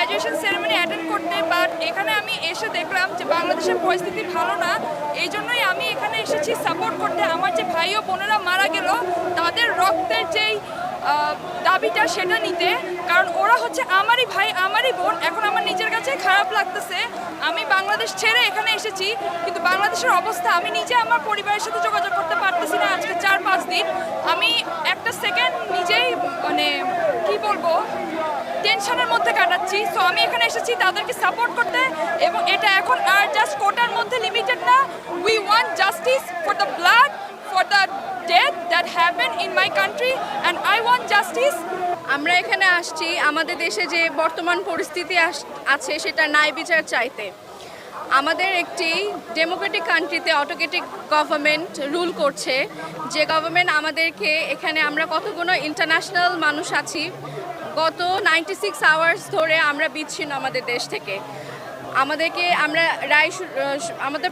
Graduation ceremony attend করতে, but এখানে আমি এসে দেখলাম যে বাংলাদেশের পরিস্থিতি ভালো না। এই জন্যই আমি এখানে এসেছি সাপোর্ট করতে। আমার যে ভাই ও বোনেরা মারা গেল তাদের রক্তের যেই দাবিটা সেটা নিতে, কারণ ওরা হচ্ছে আমারই ভাই আমারই বোন। এখন আমার নিজের কাছে খারাপ লাগতেছে, আমি বাংলাদেশ ছেড়ে এখানে এসেছি, কিন্তু বাংলাদেশের অবস্থা আমি নিজে আমার পরিবারের সাথে যোগাযোগ করতে পারতেছি না আজকে 4-5 দিন। আমি একটা সেকেন্ড নিজেই মানে কি বলবো টেনশনের মধ্যে কাটাচ্ছি। সো আমি এখানে এসেছি তাদেরকে সাপোর্ট করতে, এবং এটা এখন আর জাস্ট কোটার মধ্যে লিমিটেড না। We want justice for the blood, for the death that happen in my country, and I want justice. আমরা এখানে আসছি আমাদের দেশে যে বর্তমান পরিস্থিতি আছে সেটা ন্যায় বিচার চাইতে। আমাদের একটি ডেমোক্রেটিক কান্ট্রিতে অটোক্রেটিক গভর্নমেন্ট রুল করছে, যে গভর্নমেন্ট আমাদেরকে এখানে আমরা কতগুলো ইন্টারন্যাশনাল মানুষ আছি, গত 96 আওয়ার্স ধরে আমরা বিচ্ছিন্ন আমাদের দেশ থেকে। আমাদেরকে আমরা আমাদের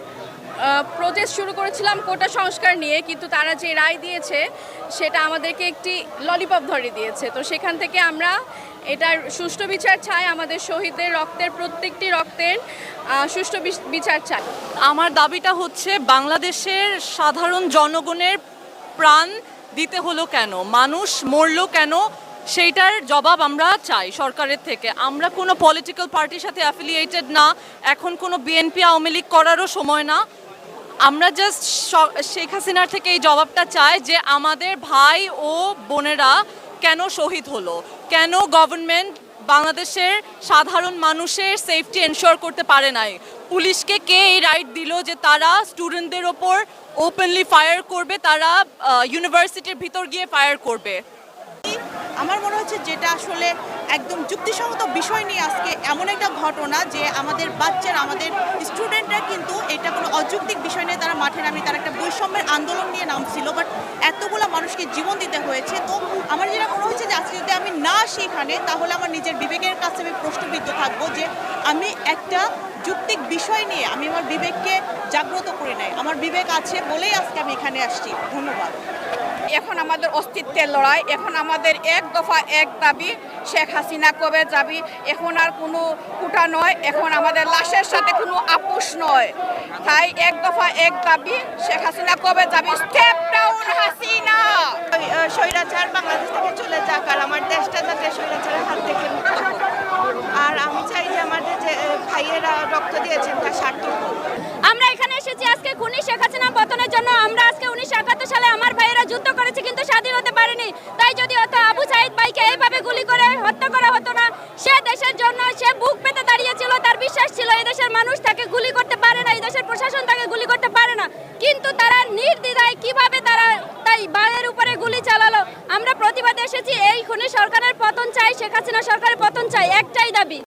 প্রোটেস্ট শুরু করেছিলাম কোটা সংস্কার নিয়ে, কিন্তু তারা যে রায় দিয়েছে সেটা আমাদেরকে একটি ললিপপ ধরে দিয়েছে। তো সেখান থেকে আমরা এটার সুষ্ঠু বিচার চাই, আমাদের শহীদদের রক্তের প্রত্যেকটি রক্তের সুষ্ঠু বিচার চাই। আমার দাবিটা হচ্ছে বাংলাদেশের সাধারণ জনগণের প্রাণ দিতে হলো কেন, মানুষ মরলো কেন, সেইটার জবাব আমরা চাই সরকারের থেকে। আমরা কোনো পলিটিক্যাল পার্টির সাথে অ্যাফিলিয়েটেড না, এখন কোনো বিএনপি আওয়ামী লীগ করারও সময় না। আমরা জাস্ট শেখ হাসিনার থেকে এই জবাবটা চাই যে আমাদের ভাই ও বোনেরা কেন শহীদ হলো, কেন গভর্নমেন্ট বাংলাদেশের সাধারণ মানুষের সেফটি এনশিওর করতে পারে নাই। পুলিশকে কে এই রাইট দিল যে তারা স্টুডেন্টদের ওপর ওপেনলি ফায়ার করবে, তারা ইউনিভার্সিটির ভিতর গিয়ে ফায়ার করবে? আমার মনে হচ্ছে যেটা আসলে একদম যুক্তিসঙ্গত বিষয় নিয়ে আজকে এমন একটা ঘটনা যে আমাদের বাচ্চারা, আমাদের স্টুডেন্টরা কিন্তু এটা কোনো অযৌক্তিক বিষয় নিয়ে তারা মাঠে নামে, তারা একটা বৈষম্যের আন্দোলন নিয়ে নামছিল, বাট এতগুলো মানুষকে জীবন দিতে হয়েছে। তো আমার যেটা মনে হচ্ছে যে আজকে যদি আমি না আসি এখানে, তাহলে আমার নিজের বিবেকের কাছে আমি প্রশ্নবিদ্ধ থাকবো যে আমি একটা যৌক্তিক বিষয় নিয়ে আমি আমার বিবেককে জাগ্রত করে নেই। আমার বিবেক আছে বলেই আজকে আমি এখানে আসছি। ধন্যবাদ। এখন আমাদের অস্তিত্বের লড়াই, এখন আমাদের এক দফা এক দাবি, শেখ হাসিনা কবে যাবি। এখন আর কোনো কুটা নয়, এখন আমাদের লাশের সাথে কোনো আপোষ নয়। তাই এক দফা এক দাবি, শেখ হাসিনা কবে যাবি, স্টেপ ডাউন হাসিনা। স্বৈরাচার বাংলাদেশ থেকে চলে যাক, আর আমার দেশটা যাতে স্বৈরাচারের হাত থেকে মুক্ত হোক। আর আমি চাই যে আমাদের যে ভাইয়েরা রক্ত দিয়েছেন তা সার্থক হোক। আমরা এখানে এসেছি আজকে খুনি শেখ হাসিনা পতনের জন্য। আমরা আজকে 1971 সালে আমার ভাইয়েরা যুদ্ধ করেছে কিন্তু স্বাধীন হতে পারেনি। তাই যদি হতো আবু সাইদ ভাইকে এইভাবে গুলি করে হত্যা করা হতো না। সে দেশের জন্য সে বুক পেতে দাঁড়িয়েছিল, তার বিশ্বাস ছিল এই দেশের মানুষ তাকে গুলি করতে পারে না, এই দেশের প্রশাসন তাকে গুলি করতে পারে না, কিন্তু তারা নির্দ্বিধায় কিভাবে তারা তাই ভাইয়ের উপরে গুলি চালালো। আমরা প্রতিবাদে এসেছি, এই খুনি সরকারের পতন চাই, শেখ হাসিনা সরকারের পতন চাই, একটাই দাবি।